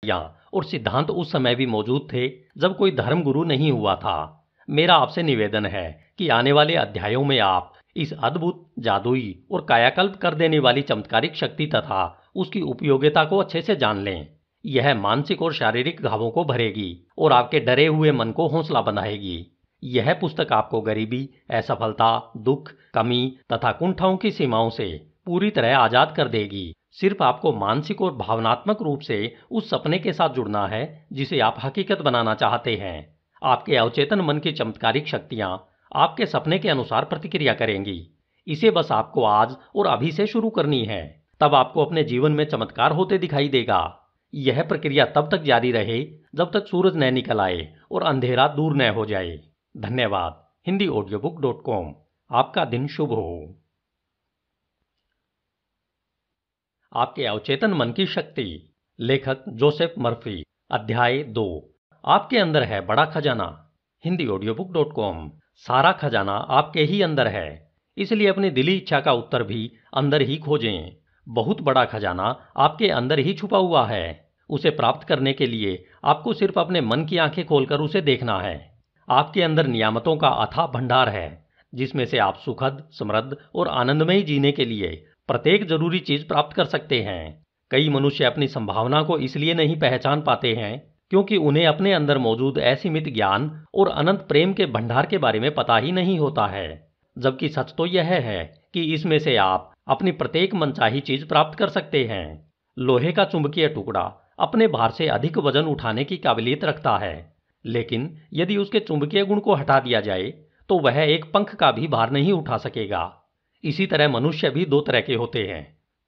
और सिद्धांत उस समय भी मौजूद थे जब कोई धर्म गुरु नहीं हुआ था। मेरा आपसे निवेदन है कि आने वाले अध्यायों में आप इस अद्भुत, जादुई और कायाकल्प कर देने वाली चमत्कारिक शक्ति तथा उसकी उपयोगिता को अच्छे से जान लें। यह मानसिक और शारीरिक घावों को भरेगी और आपके डरे हुए मन को हौसला बंधाएगी। यह पुस्तक आपको गरीबी, असफलता, दुख, कमी तथा कुंठाओं की सीमाओं से पूरी तरह आजाद कर देगी। सिर्फ आपको मानसिक और भावनात्मक रूप से उस सपने के साथ जुड़ना है जिसे आप हकीकत बनाना चाहते हैं। आपके अवचेतन मन की चमत्कारिक शक्तियां आपके सपने के अनुसार प्रतिक्रिया करेंगी। इसे बस आपको आज और अभी से शुरू करनी है, तब आपको अपने जीवन में चमत्कार होते दिखाई देगा। यह प्रक्रिया तब तक जारी रहे जब तक सूरज न निकल आए और अंधेरा दूर न हो जाए। धन्यवाद। HindiAudiobook.com। आपका दिन शुभ हो। आपके अवचेतन मन की शक्ति। लेखक जोसेफ मर्फी। अध्याय 2। आपके अंदर है बड़ा खजाना। HindiAudiobook.com। सारा खजाना आपके ही अंदर है, इसलिए अपनी दिली इच्छा का उत्तर भी अंदर ही खोजें। बहुत बड़ा खजाना आपके अंदर ही छुपा हुआ है। उसे प्राप्त करने के लिए आपको सिर्फ अपने मन की आंखें खोलकर उसे देखना है। आपके अंदर नियामतों का अथाह भंडार है, जिसमें से आप सुखद, समृद्ध और आनंदमयी जीने के लिए प्रत्येक जरूरी चीज प्राप्त कर सकते हैं। कई मनुष्य अपनी संभावना को इसलिए नहीं पहचान पाते हैं क्योंकि उन्हें अपने अंदर मौजूद असीमित ज्ञान और अनंत प्रेम के भंडार के बारे में पता ही नहीं होता है। जबकि सच तो यह है कि इसमें से आप अपनी प्रत्येक मनचाही चीज प्राप्त कर सकते हैं। लोहे का चुंबकीय टुकड़ा अपने भार से अधिक वजन उठाने की काबिलियत रखता है, लेकिन यदि उसके चुंबकीय गुण को हटा दिया जाए तो वह एक पंख का भी भार नहीं उठा सकेगा। इसी तरह मनुष्य भी दो तरह के होते हैं।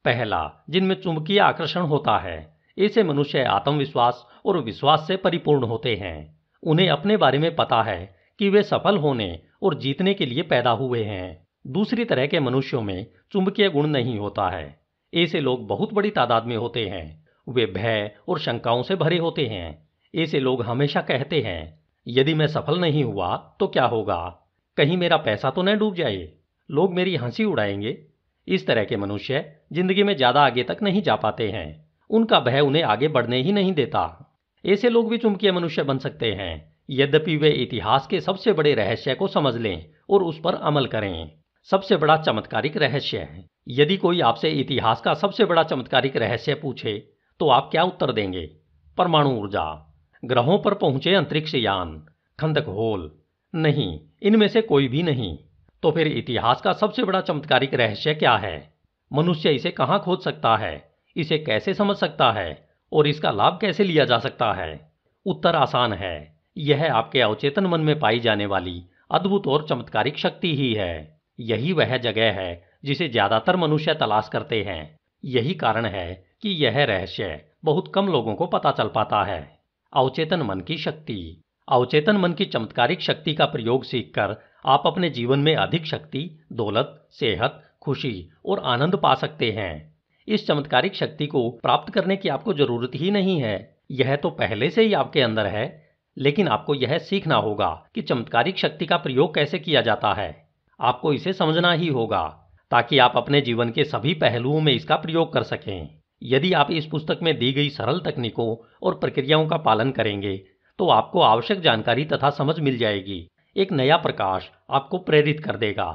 पहला, जिनमें चुंबकीय आकर्षण होता है। ऐसे मनुष्य आत्मविश्वास और विश्वास से परिपूर्ण होते हैं। उन्हें अपने बारे में पता है कि वे सफल होने और जीतने के लिए पैदा हुए हैं। दूसरी तरह के मनुष्यों में चुंबकीय गुण नहीं होता है। ऐसे लोग बहुत बड़ी तादाद में होते हैं। वे भय और शंकाओं से भरे होते हैं। ऐसे लोग हमेशा कहते हैं, यदि मैं सफल नहीं हुआ तो क्या होगा, कहीं मेरा पैसा तो न डूब जाए, लोग मेरी हंसी उड़ाएंगे। इस तरह के मनुष्य जिंदगी में ज्यादा आगे तक नहीं जा पाते हैं। उनका भय उन्हें आगे बढ़ने ही नहीं देता। ऐसे लोग भी चुंबकीय मनुष्य बन सकते हैं, यद्यपि वे इतिहास के सबसे बड़े रहस्य को समझ लें और उस पर अमल करें। सबसे बड़ा चमत्कारिक रहस्य है। यदि कोई आपसे इतिहास का सबसे बड़ा चमत्कारिक रहस्य पूछे तो आप क्या उत्तर देंगे? परमाणु ऊर्जा, ग्रहों पर पहुंचे अंतरिक्ष यान, खंदक होल? नहीं, इनमें से कोई भी नहीं। तो फिर इतिहास का सबसे बड़ा चमत्कारिक रहस्य क्या है? मनुष्य इसे कहां खोज सकता है, इसे कैसे समझ सकता है और इसका लाभ कैसे लिया जा सकता है? उत्तर आसान है। यह आपके अवचेतन मन में पाई जाने वाली अद्भुत और चमत्कारिक शक्ति ही है। यही वह जगह है जिसे ज्यादातर मनुष्य तलाश करते हैं। यही कारण है कि यह रहस्य बहुत कम लोगों को पता चल पाता है। अवचेतन मन की शक्ति। अवचेतन मन की चमत्कारिक शक्ति का प्रयोग सीखकर आप अपने जीवन में अधिक शक्ति, दौलत, सेहत, खुशी और आनंद पा सकते हैं। इस चमत्कारिक शक्ति को प्राप्त करने की आपको जरूरत ही नहीं है। यह तो पहले से ही आपके अंदर है, लेकिन आपको यह सीखना होगा कि चमत्कारिक शक्ति का प्रयोग कैसे किया जाता है। आपको इसे समझना ही होगा ताकि आप अपने जीवन के सभी पहलुओं में इसका प्रयोग कर सकें। यदि आप इस पुस्तक में दी गई सरल तकनीकों और प्रक्रियाओं का पालन करेंगे तो आपको आवश्यक जानकारी तथा समझ मिल जाएगी। एक नया प्रकाश आपको प्रेरित कर देगा।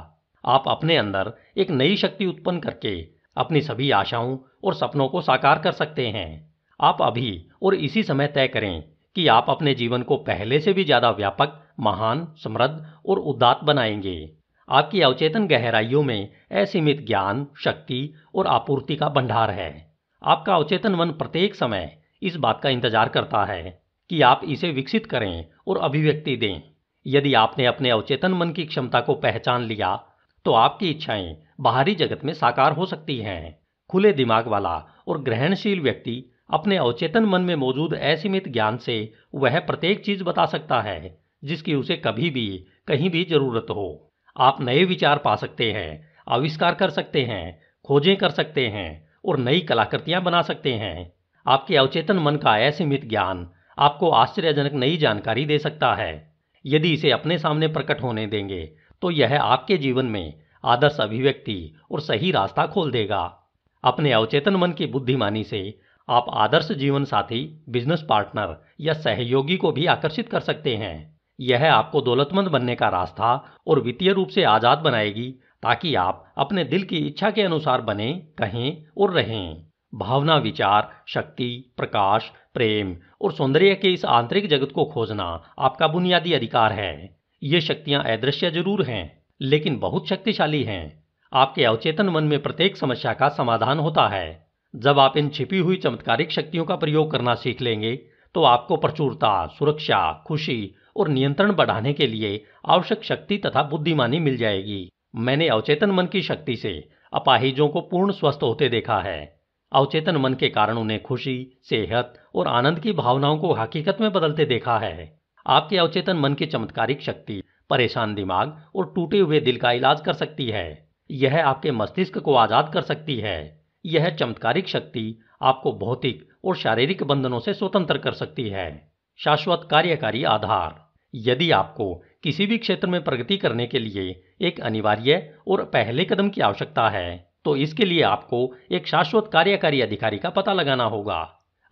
आप अपने अंदर एक नई शक्ति उत्पन्न करके अपनी सभी आशाओं और सपनों को साकार कर सकते हैं। आप अभी और इसी समय तय करें कि आप अपने जीवन को पहले से भी ज्यादा व्यापक, महान, समृद्ध और उदात्त बनाएंगे। आपकी अवचेतन गहराइयों में असीमित ज्ञान, शक्ति और आपूर्ति का भंडार है। आपका अवचेतन मन प्रत्येक समय इस बात का इंतजार करता है कि आप इसे विकसित करें और अभिव्यक्ति दें। यदि आपने अपने अवचेतन मन की क्षमता को पहचान लिया तो आपकी इच्छाएं बाहरी जगत में साकार हो सकती हैं। खुले दिमाग वाला और ग्रहणशील व्यक्ति अपने अवचेतन मन में मौजूद असीमित ज्ञान से वह प्रत्येक चीज बता सकता है जिसकी उसे कभी भी कहीं भी जरूरत हो। आप नए विचार पा सकते हैं, आविष्कार कर सकते हैं, खोजें कर सकते हैं और नई कलाकृतियां बना सकते हैं। आपके अवचेतन मन का असीमित ज्ञान आपको आश्चर्यजनक नई जानकारी दे सकता है। यदि इसे अपने सामने प्रकट होने देंगे तो यह आपके जीवन में आदर्श अभिव्यक्ति और सही रास्ता खोल देगा। अपने अवचेतन मन की बुद्धिमानी से आप आदर्श जीवन साथी, बिजनेस पार्टनर या सहयोगी को भी आकर्षित कर सकते हैं। यह आपको दौलतमंद बनने का रास्ता और वित्तीय रूप से आजाद बनाएगी, ताकि आप अपने दिल की इच्छा के अनुसार बने, कहें और रहें। भावना, विचार, शक्ति, प्रकाश, प्रेम और सौंदर्य के इस आंतरिक जगत को खोजना आपका बुनियादी अधिकार है। ये शक्तियां अदृश्य जरूर हैं, लेकिन बहुत शक्तिशाली हैं। आपके अवचेतन मन में प्रत्येक समस्या का समाधान होता है। जब आप इन छिपी हुई चमत्कारिक शक्तियों का प्रयोग करना सीख लेंगे, तो आपको प्रचुरता, सुरक्षा, खुशी और नियंत्रण बढ़ाने के लिए आवश्यक शक्ति तथा बुद्धिमानी मिल जाएगी। मैंने अवचेतन मन की शक्ति से अपाहिजों को पूर्ण स्वस्थ होते देखा है। अवचेतन मन के कारण उन्हें खुशी, सेहत और आनंद की भावनाओं को हकीकत में बदलते देखा है। आपके अवचेतन मन की चमत्कारिक शक्ति परेशान दिमाग और टूटे हुए दिल का इलाज कर सकती है। यह आपके मस्तिष्क को आजाद कर सकती है। यह चमत्कारिक शक्ति आपको भौतिक और शारीरिक बंधनों से स्वतंत्र कर सकती है। शाश्वत कार्यकारी आधार। यदि आपको किसी भी क्षेत्र में प्रगति करने के लिए एक अनिवार्य और पहले कदम की आवश्यकता है, तो इसके लिए आपको एक शाश्वत कार्यकारी अधिकारी का पता लगाना होगा।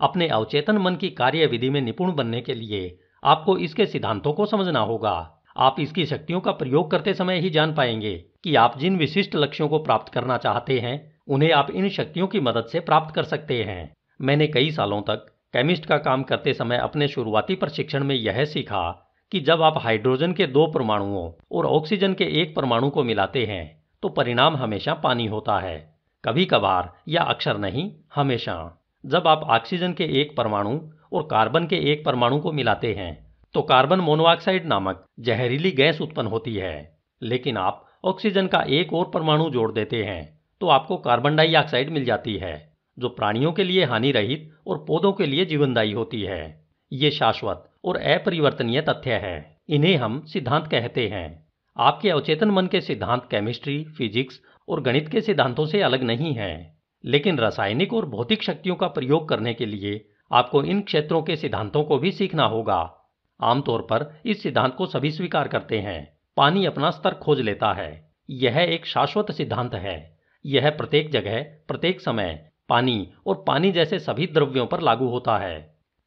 अपने अवचेतन मन की कार्यविधि में निपुण बनने के लिए आपको इसके सिद्धांतों को समझना होगा। आप इसकी शक्तियों का प्रयोग करते समय ही जान पाएंगे कि आप जिन विशिष्ट लक्ष्यों को प्राप्त करना चाहते हैं, उन्हें आप इन शक्तियों की मदद से प्राप्त कर सकते हैं। मैंने कई सालों तक केमिस्ट का काम करते समय अपने शुरुआती प्रशिक्षण में यह सीखा कि जब आप हाइड्रोजन के 2 परमाणुओं और ऑक्सीजन के 1 परमाणु को मिलाते हैं, तो परिणाम हमेशा पानी होता है। कभी कभार या अक्सर नहीं, हमेशा। जब आप ऑक्सीजन के 1 परमाणु और कार्बन के 1 परमाणु को मिलाते हैं, तो कार्बन मोनोऑक्साइड नामक जहरीली गैस उत्पन्न होती है। लेकिन आप ऑक्सीजन का 1 और परमाणु जोड़ देते हैं, तो आपको कार्बन डाइऑक्साइड मिल जाती है, जो प्राणियों के लिए हानि रहित और पौधों के लिए जीवनदायी होती है। ये शाश्वत और अपरिवर्तनीय तथ्य है। इन्हें हम सिद्धांत कहते हैं। आपके अवचेतन मन के सिद्धांत केमिस्ट्री, फिजिक्स और गणित के सिद्धांतों से अलग नहीं हैं, लेकिन रासायनिक और भौतिक शक्तियों का प्रयोग करने के लिए आपको इन क्षेत्रों के सिद्धांतों को भी सीखना होगा। आमतौर पर इस सिद्धांत को सभी स्वीकार करते हैं। पानी अपना स्तर खोज लेता है। यह एक शाश्वत सिद्धांत है। यह प्रत्येक जगह, प्रत्येक समय पानी और पानी जैसे सभी द्रव्यों पर लागू होता है।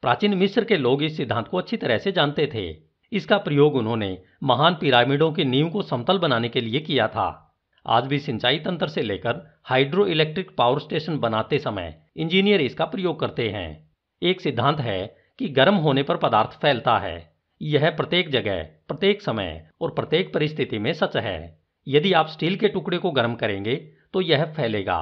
प्राचीन मिस्र के लोग इस सिद्धांत को अच्छी तरह से जानते थे। इसका प्रयोग उन्होंने महान पिरामिडों की नींव को समतल बनाने के लिए किया था। आज भी सिंचाई तंत्र से लेकर हाइड्रो इलेक्ट्रिक पावर स्टेशन बनाते समय इंजीनियर इसका प्रयोग करते हैं। एक सिद्धांत है कि गर्म होने पर पदार्थ फैलता है। यह प्रत्येक जगह, प्रत्येक समय और प्रत्येक परिस्थिति में सच है। यदि आप स्टील के टुकड़े को गर्म करेंगे, तो यह फैलेगा,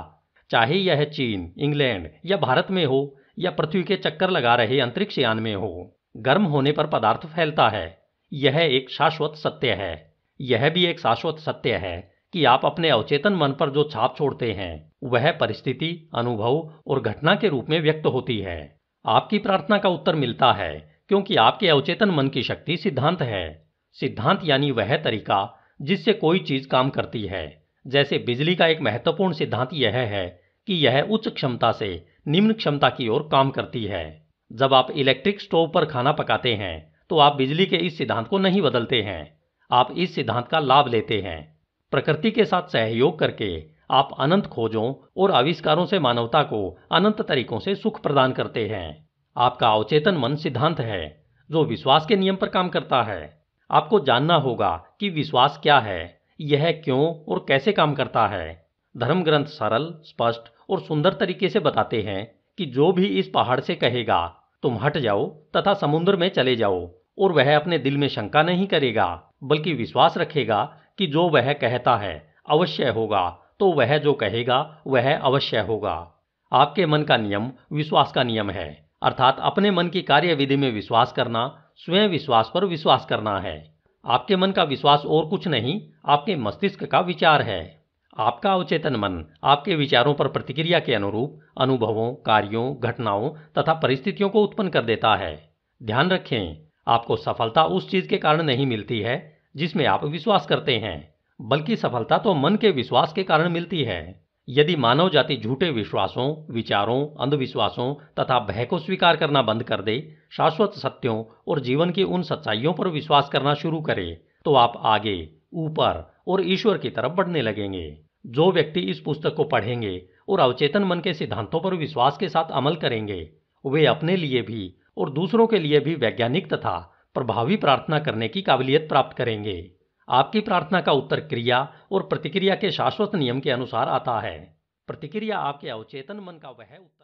चाहे यह चीन, इंग्लैंड या भारत में हो या पृथ्वी के चक्कर लगा रहे अंतरिक्ष यान में हो। गर्म होने पर पदार्थ फैलता है। यह एक शाश्वत सत्य है। यह भी एक शाश्वत सत्य है कि आप अपने अवचेतन मन पर जो छाप छोड़ते हैं, वह परिस्थिति, अनुभव और घटना के रूप में व्यक्त होती है। आपकी प्रार्थना का उत्तर मिलता है, क्योंकि आपके अवचेतन मन की शक्ति सिद्धांत है। सिद्धांत यानी वह तरीका जिससे कोई चीज काम करती है। जैसे बिजली का एक महत्वपूर्ण सिद्धांत यह है कि यह उच्च क्षमता से निम्न क्षमता की ओर काम करती है। जब आप इलेक्ट्रिक स्टोव पर खाना पकाते हैं, तो आप बिजली के इस सिद्धांत को नहीं बदलते हैं। आप इस सिद्धांत का लाभ लेते हैं। प्रकृति के साथ सहयोग करके आप अनंत खोजों और आविष्कारों से मानवता को अनंत तरीकों से सुख प्रदान करते हैं। आपका अवचेतन मन सिद्धांत है, जो विश्वास के नियम पर काम करता है। आपको जानना होगा कि विश्वास क्या है, यह क्यों और कैसे काम करता है। धर्म ग्रंथ सरल, स्पष्ट और सुंदर तरीके से बताते हैं कि जो भी इस पहाड़ से कहेगा, तुम हट जाओ तथा समुद्र में चले जाओ, और वह अपने दिल में शंका नहीं करेगा, बल्कि विश्वास रखेगा कि जो वह कहता है अवश्य होगा, तो वह जो कहेगा वह अवश्य होगा। आपके मन का नियम विश्वास का नियम है, अर्थात अपने मन की कार्यविधि में विश्वास करना, स्वयं विश्वास पर विश्वास करना है। आपके मन का विश्वास और कुछ नहीं, आपके मस्तिष्क का विचार है। आपका अवचेतन मन आपके विचारों पर प्रतिक्रिया के अनुरूप अनुभवों, कार्यों, घटनाओं तथा परिस्थितियों को उत्पन्न कर देता है। ध्यान रखें, आपको सफलता उस चीज के कारण नहीं मिलती है जिसमें आप विश्वास करते हैं, बल्कि सफलता तो मन के विश्वास के कारण मिलती है। यदि मानव जाति झूठे विश्वासों, विचारों, अंधविश्वासों तथा भय को स्वीकार करना बंद कर दे, शाश्वत सत्यों और जीवन की उन सच्चाइयों पर विश्वास करना शुरू करे, तो आप आगे, ऊपर और ईश्वर की तरफ बढ़ने लगेंगे। जो व्यक्ति इस पुस्तक को पढ़ेंगे, और अवचेतन मन के सिद्धांतों पर विश्वास के साथ अमल करेंगे, वे अपने लिए भी और दूसरों के लिए भी वैज्ञानिक तथा प्रभावी प्रार्थना करने की काबिलियत प्राप्त करेंगे। आपकी प्रार्थना का उत्तर क्रिया और प्रतिक्रिया के शाश्वत नियम के अनुसार आता है। प्रतिक्रिया आपके अवचेतन मन का वह उत्तर है